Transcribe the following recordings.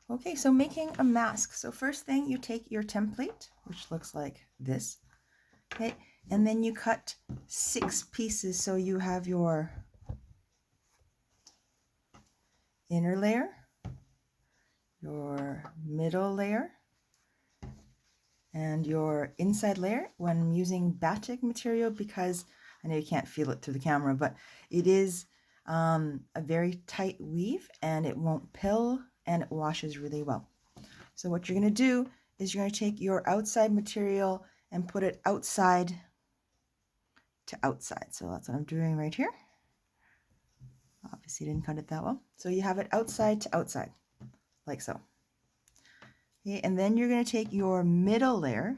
Okay, so making a mask. So first thing, you take your template, which looks like this, okay, and then you cut 6 pieces. So you have your inner layer, your middle layer, and your inside layer. When I'm using batik material, because I know you can't feel it through the camera, but it is a very tight weave and it won't pill and it washes really well. So what you're going to do is you're going to take your outside material and put it outside to outside. So that's what I'm doing right here. Obviously didn't cut it that well. So you have it outside to outside, like so. Okay, and then you're going to take your middle layer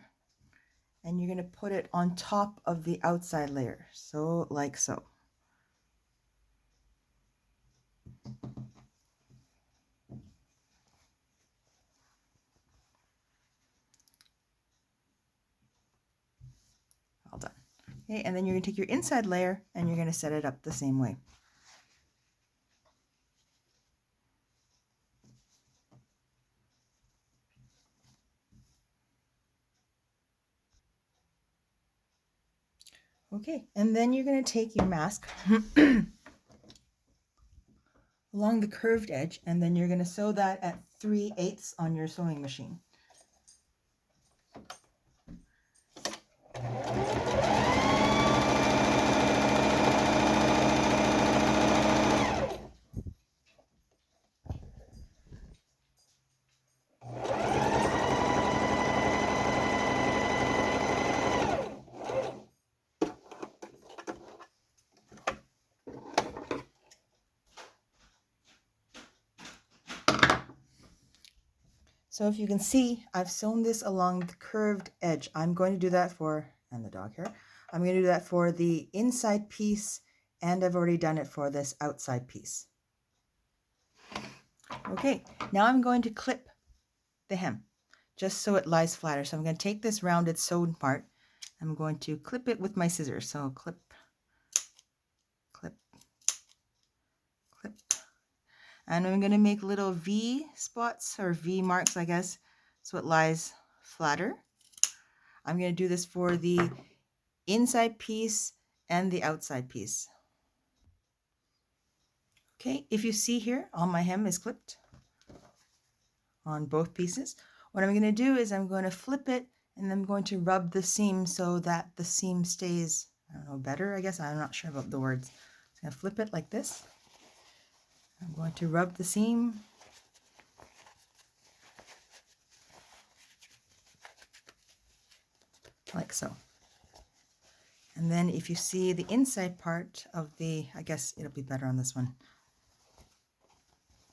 and you're going to put it on top of the outside layer. So like so. All done. Okay, and then you're going to take your inside layer and you're going to set it up the same way. Okay, and then you're going to take your mask along the curved edge, and then you're going to sew that at 3/8 on your sewing machine. So if you can see, I've sewn this along the curved edge. I'm going to do that for, and the dog hair, I'm going to do that for the inside piece, and I've already done it for this outside piece. Okay, now I'm going to clip the hem, just so it lies flatter. So I'm going to take this rounded sewn part, I'm going to clip it with my scissors. So clip, clip, clip. And I'm going to make little V spots or V marks, I guess, so it lies flatter. I'm going to do this for the inside piece and the outside piece. Okay, if you see here, all my hem is clipped on both pieces. What I'm going to do is I'm going to flip it and I'm going to rub the seam so that the seam stays, I don't know, better, I guess. I'm not sure about the words. I'm going to flip it like this. I'm going to rub the seam. Like so. And then if you see the inside part of the, I guess it'll be better on this one.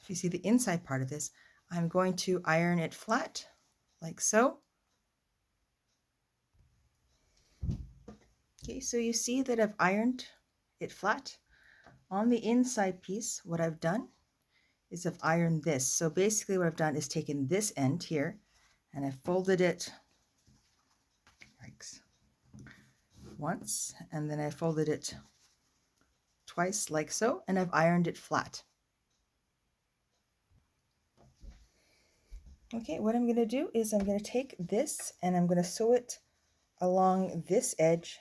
If you see the inside part of this, I'm going to iron it flat, like so. Okay, so you see that I've ironed it flat. On the inside piece, what I've done is I've ironed this. So basically what I've done is taken this end here and I've folded it once, and then I folded it twice like so, and I've ironed it flat. Okay, what I'm going to do is I'm going to take this and I'm going to sew it along this edge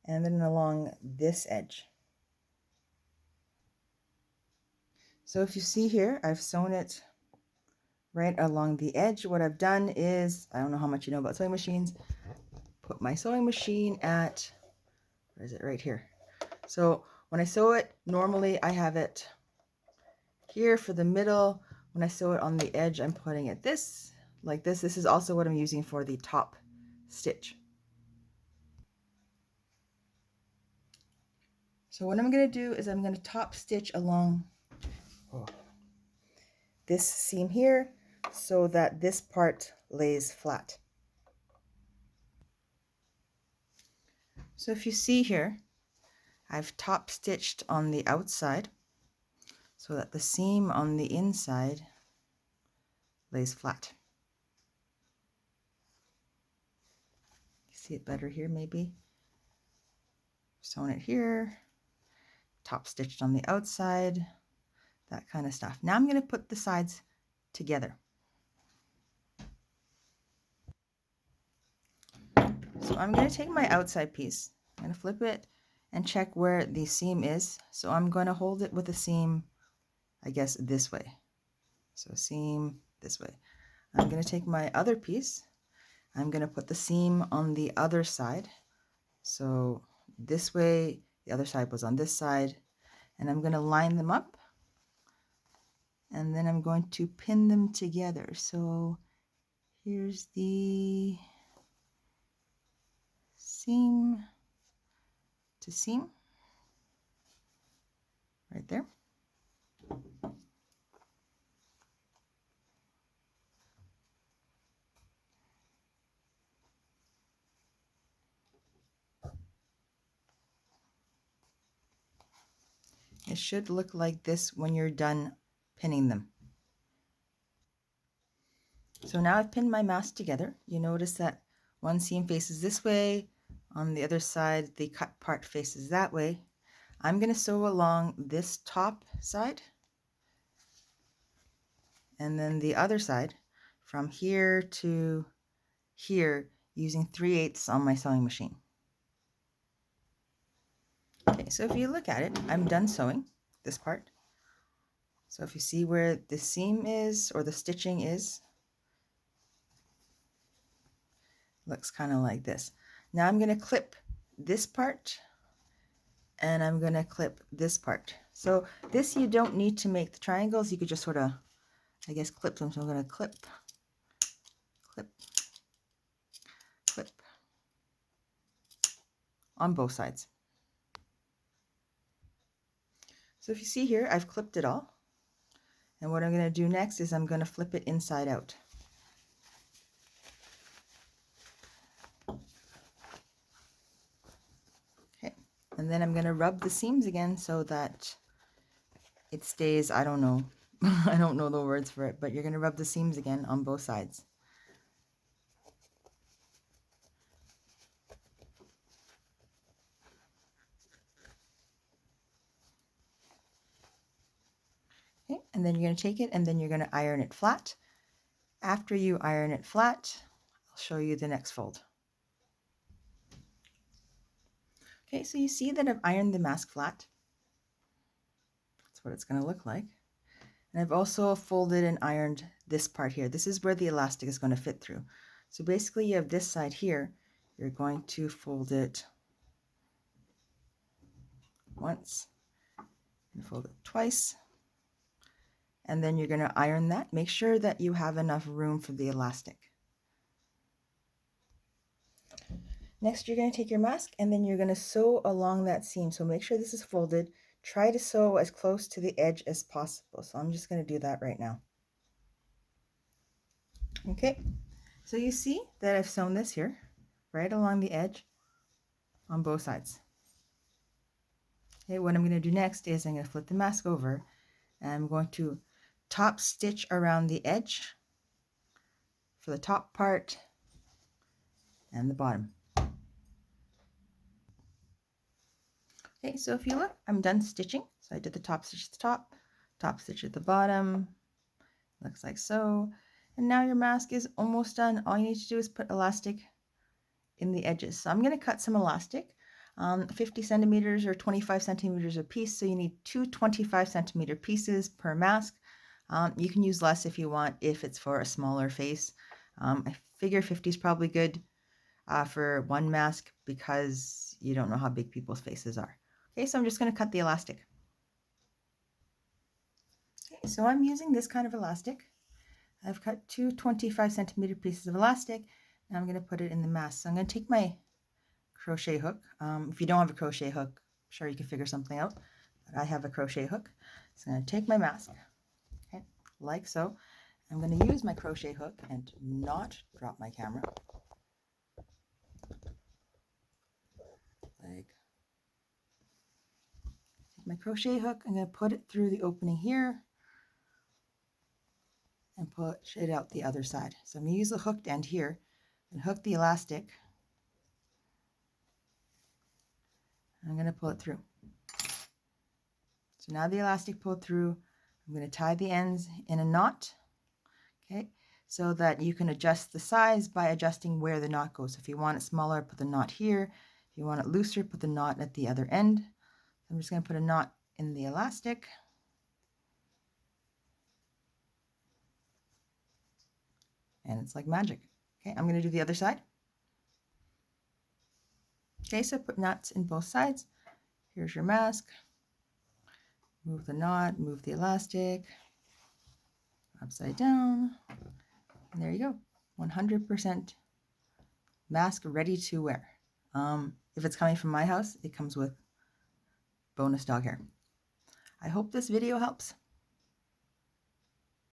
and then along this edge. So if you see here, I've sewn it right along the edge. What I've done is, I don't know how much you know about sewing machines, put my sewing machine at, where is it, right here. So when I sew it, normally I have it here for the middle. When I sew it on the edge, I'm putting it this, like this. This is also what I'm using for the top stitch. So what I'm going to do is I'm going to top stitch along this seam here so that this part lays flat. So if you see here, I've top stitched on the outside so that the seam on the inside lays flat. You see it better here maybe? Sewn it here, top stitched on the outside, that kind of stuff. Now I'm going to put the sides together. So I'm going to take my outside piece, I'm going to flip it and check where the seam is. So I'm going to hold it with the seam, I guess, this way. So seam this way. I'm going to take my other piece, I'm going to put the seam on the other side. So this way, the other side was on this side, and I'm going to line them up, and then I'm going to pin them together. So here's the seam to seam right there. It should look like this when you're done pinning them. So now I've pinned my mask together. You notice that one seam faces this way, on the other side the cut part faces that way. I'm going to sew along this top side and then the other side from here to here using 3/8 on my sewing machine. Okay, so if you look at it, I'm done sewing this part. So if you see where the seam is or the stitching is, looks kind of like this. Now I'm going to clip this part and I'm going to clip this part. So this, you don't need to make the triangles. You could just sort of, I guess, clip them. So I'm going to clip, clip, clip on both sides. So if you see here, I've clipped it all. And what I'm going to do next is I'm going to flip it inside out. Okay, and then I'm going to rub the seams again so that it stays, I don't know, I don't know the words for it, but you're going to rub the seams again on both sides. Okay, and then you're going to take it and then you're going to iron it flat. After you iron it flat, I'll show you the next fold. Okay, so you see that I've ironed the mask flat. That's what it's going to look like. And I've also folded and ironed this part here. This is where the elastic is going to fit through. So basically you have this side here. You're going to fold it once, and fold it twice, and then you're going to iron that. Make sure that you have enough room for the elastic. Next, you're going to take your mask and then you're going to sew along that seam. So make sure this is folded. Try to sew as close to the edge as possible. So I'm just going to do that right now. Okay, so you see that I've sewn this here right along the edge on both sides. Okay, what I'm going to do next is I'm going to flip the mask over and I'm going to top stitch around the edge for the top part and the bottom. Okay, so if you look, I'm done stitching. So I did the top stitch at the top stitch at the bottom, looks like so. And now your mask is almost done. All you need to do is put elastic in the edges. So I'm going to cut some elastic, 50 centimeters or 25 centimeters a piece. So you need two 25 centimeter pieces per mask. You can use less if you want, if it's for a smaller face. I figure 50 is probably good for one mask because you don't know how big people's faces are. Okay, so I'm just going to cut the elastic. Okay, so I'm using this kind of elastic. I've cut two 25 centimeter pieces of elastic and I'm going to put it in the mask. So I'm going to take my crochet hook. If you don't have a crochet hook, I'm sure you can figure something out, but I have a crochet hook. So I'm going to take my mask, okay, like so. I'm going to use my crochet hook and not drop my camera. Like, take my crochet hook, I'm going to put it through the opening here and push it out the other side. So I'm going to use the hooked end here and hook the elastic. I'm going to pull it through. So now the elastic pulled through, I'm going to tie the ends in a knot Okay, so that you can adjust the size by adjusting where the knot goes. If you want it smaller, put the knot here. If you want it looser, put the knot at the other end. I'm just going to put a knot in the elastic. And it's like magic. Okay, I'm going to do the other side. Okay, so put knots in both sides. Here's your mask. Move the knot, move the elastic, upside down, and there you go. 100% mask ready to wear. If it's coming from my house, it comes with bonus dog hair. I hope this video helps.